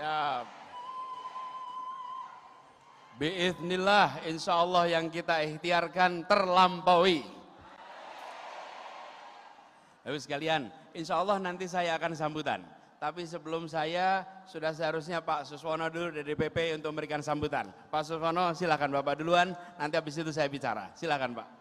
Ya. Biiznillah, insya Allah yang kita ikhtiarkan terlampaui. Habis sekalian, insya Allah nanti saya akan sambutan. Tapi sebelum saya, sudah seharusnya Pak Suswono dulu dari DPP untuk memberikan sambutan. Pak Suswono, silakan Bapak duluan, nanti habis itu saya bicara. Silakan Pak.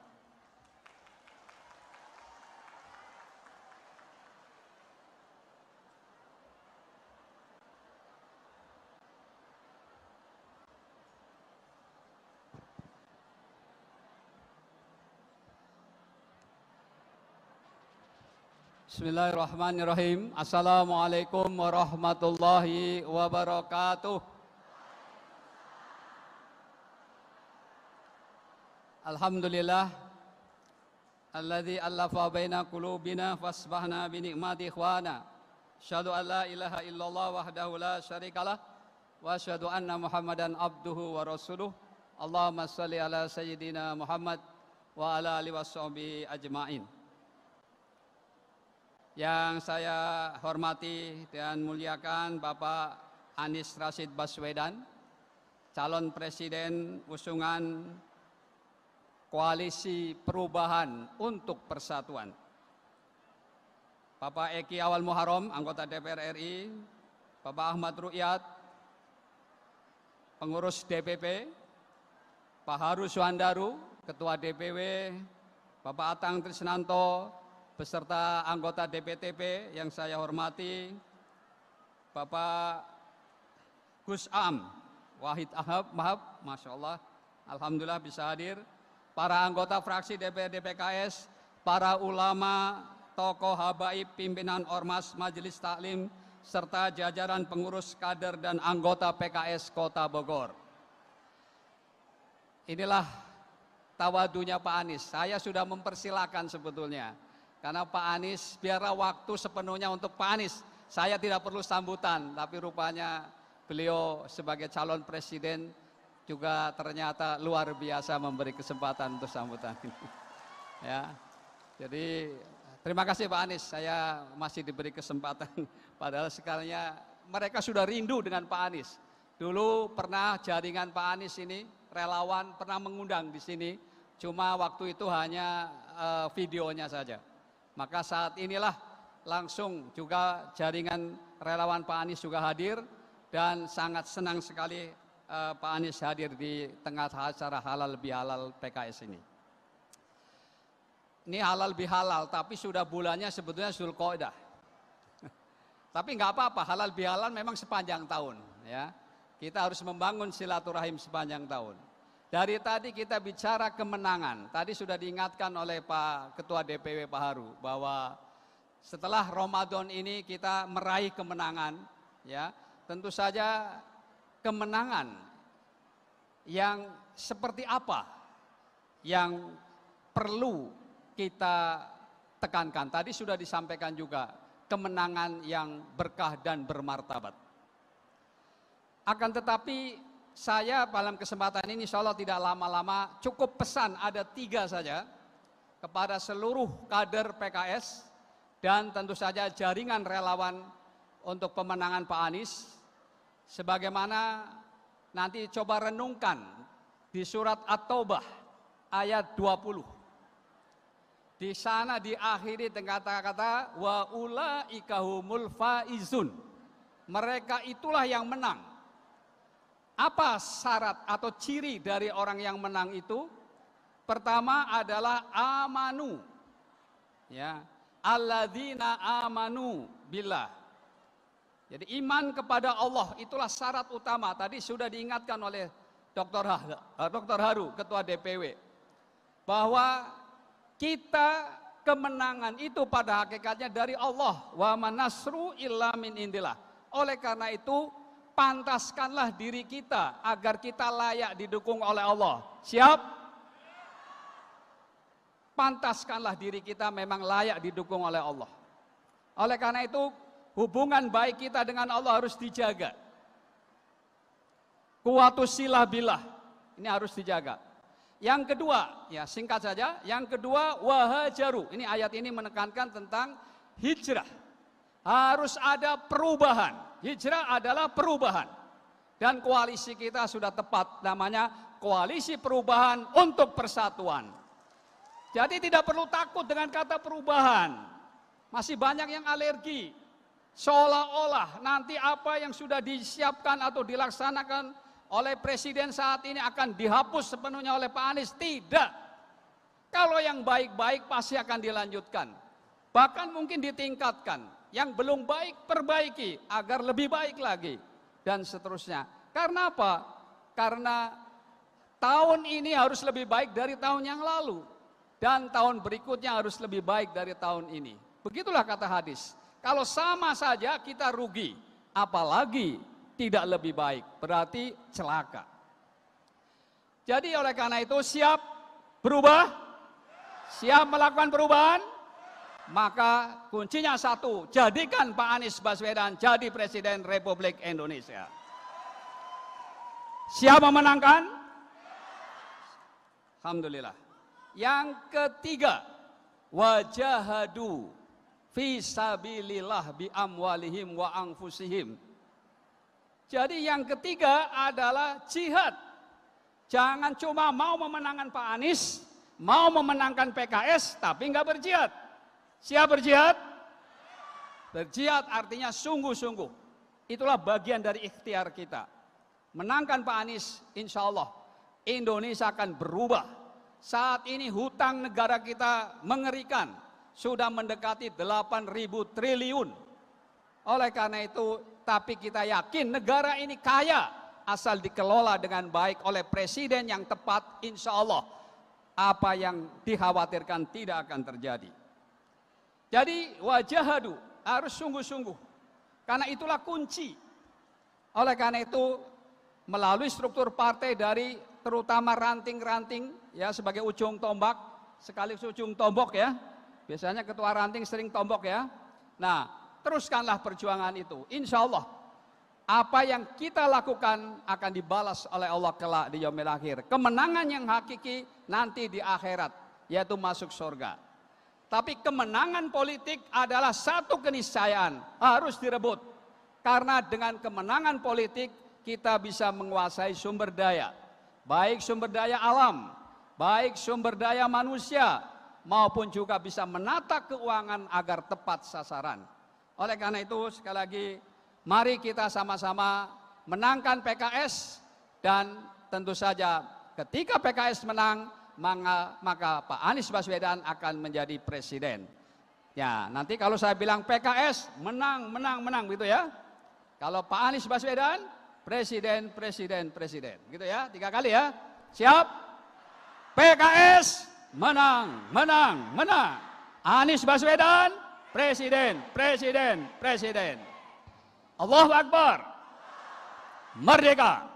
Bismillahirrahmanirrahim. Assalamualaikum warahmatullahi wabarakatuh. Alhamdulillah alladzi allafa baina qulubina fasbahna bi ni'mati ikhwana. Asyhadu an la ilaha illallah wahdahu la syarikalah wa asyhadu anna Muhammadan abduhu wa rasuluh. Allahumma shalli ala sayyidina Muhammad wa ala alihi washabihi ajmain. Yang saya hormati dan muliakan Bapak Anies Rashid Baswedan, calon presiden usungan Koalisi Perubahan untuk Persatuan. Bapak Eki Awal Muharram, anggota DPR RI, Bapak Ahmad Rukyat, pengurus DPP, Pak Haru Suhandaru, Ketua DPW, Bapak Atang Trisnanto, beserta anggota DPTP yang saya hormati, Bapak Gus Am, Wahid Ahab, maaf, Masya Allah, Alhamdulillah bisa hadir, para anggota fraksi DPRD PKS, para ulama, tokoh habaib, pimpinan Ormas Majelis Taklim, serta jajaran pengurus kader dan anggota PKS Kota Bogor. Inilah tawadunya Pak Anies, saya sudah mempersilahkan sebetulnya. Karena Pak Anies, biarlah waktu sepenuhnya untuk Pak Anies. Saya tidak perlu sambutan, tapi rupanya beliau sebagai calon presiden juga ternyata luar biasa memberi kesempatan untuk sambutan. Ya, jadi terima kasih Pak Anies, saya masih diberi kesempatan. Padahal sekalinya mereka sudah rindu dengan Pak Anies. Dulu pernah jaringan Pak Anies ini, relawan pernah mengundang di sini, cuma waktu itu hanya videonya saja. Maka saat inilah langsung juga jaringan relawan Pak Anies juga hadir dan sangat senang sekali Pak Anies hadir di tengah acara halal bihalal PKS ini. Ini halal bihalal tapi sudah bulannya sebetulnya Zulqa'dah. Tapi nggak apa-apa, halal bihalal memang sepanjang tahun ya. Kita harus membangun silaturahim sepanjang tahun. Dari tadi kita bicara kemenangan, tadi sudah diingatkan oleh Pak Ketua DPW Pak Haru bahwa setelah Ramadan ini kita meraih kemenangan, ya tentu saja kemenangan yang seperti apa yang perlu kita tekankan. Tadi sudah disampaikan juga kemenangan yang berkah dan bermartabat. Akan tetapi saya dalam kesempatan ini insya Allah tidak lama-lama, cukup pesan ada 3 saja kepada seluruh kader PKS dan tentu saja jaringan relawan untuk pemenangan Pak Anies. Sebagaimana nanti coba renungkan di surat At-Taubah ayat 20. Di sana diakhiri dengan kata-kata wa ulaika humul faizun. Mereka itulah yang menang. Apa syarat atau ciri dari orang yang menang itu? Pertama adalah amanu. Ya, alladzina amanu billah. Jadi iman kepada Allah itulah syarat utama. Tadi sudah diingatkan oleh Dr. Haru, Ketua DPW, bahwa kita kemenangan itu pada hakikatnya dari Allah. Wa manasru illa min indillah. Oleh karena itu pantaskanlah diri kita agar kita layak didukung oleh Allah. Siap? Pantaskanlah diri kita memang layak didukung oleh Allah. Oleh karena itu hubungan baik kita dengan Allah harus dijaga. Quwwatus silah billah, ini harus dijaga. Yang kedua, ya singkat saja, yang kedua wahajaru. Ini ayat ini menekankan tentang hijrah. Harus ada perubahan. hijrah adalah perubahan. Dan koalisi kita sudah tepat, namanya Koalisi Perubahan untuk Persatuan. Jadi tidak perlu takut dengan kata perubahan. Masih banyak yang alergi. Seolah-olah nanti apa yang sudah disiapkan atau dilaksanakan oleh Presiden saat ini akan dihapus sepenuhnya oleh Pak Anies. Tidak. Kalau yang baik-baik pasti akan dilanjutkan. Bahkan mungkin ditingkatkan. Yang belum baik perbaiki agar lebih baik lagi. Dan seterusnya. Karena apa? Karena tahun ini harus lebih baik dari tahun yang lalu. Dan tahun berikutnya harus lebih baik dari tahun ini. Begitulah kata hadis. Kalau sama saja kita rugi. Apalagi tidak lebih baik. Berarti celaka. Jadi oleh karena itu siap berubah? Siap melakukan perubahan? Maka kuncinya satu, jadikan Pak Anies Baswedan jadi Presiden Republik Indonesia. Siap memenangkan? Alhamdulillah. Yang ketiga, wajahadu fi sabilillah bi amwalihim wa anfusihim. Jadi yang ketiga adalah jihad. Jangan cuma mau memenangkan Pak Anies, mau memenangkan PKS, tapi enggak berjihad. Siap berjihad? Berjihad artinya sungguh-sungguh. Itulah bagian dari ikhtiar kita. Menangkan Pak Anies, insya Allah Indonesia akan berubah. Saat ini hutang negara kita mengerikan. Sudah mendekati 8.000 triliun. Oleh karena itu, tapi kita yakin negara ini kaya. Asal dikelola dengan baik oleh presiden yang tepat, insya Allah. Apa yang dikhawatirkan tidak akan terjadi. Jadi wajahadu harus sungguh-sungguh. Karena itulah kunci. Oleh karena itu melalui struktur partai dari terutama ranting-ranting ya sebagai ujung tombak, sekaligus ujung tombok ya. Biasanya ketua ranting sering tombok ya. Nah, teruskanlah perjuangan itu. Insya Allah apa yang kita lakukan akan dibalas oleh Allah kelak di yaumil akhir. Kemenangan yang hakiki nanti di akhirat, yaitu masuk surga. Tapi kemenangan politik adalah satu keniscayaan, harus direbut. Karena dengan kemenangan politik kita bisa menguasai sumber daya. Baik sumber daya alam, baik sumber daya manusia, maupun juga bisa menata keuangan agar tepat sasaran. Oleh karena itu sekali lagi, mari kita sama-sama menangkan PKS dan tentu saja ketika PKS menang maka Pak Anies Baswedan akan menjadi presiden. Ya, nanti kalau saya bilang PKS menang gitu ya. Kalau Pak Anies Baswedan presiden gitu ya. 3 kali ya. Siap? PKS menang. Anies Baswedan presiden. Allahu Akbar. Merdeka.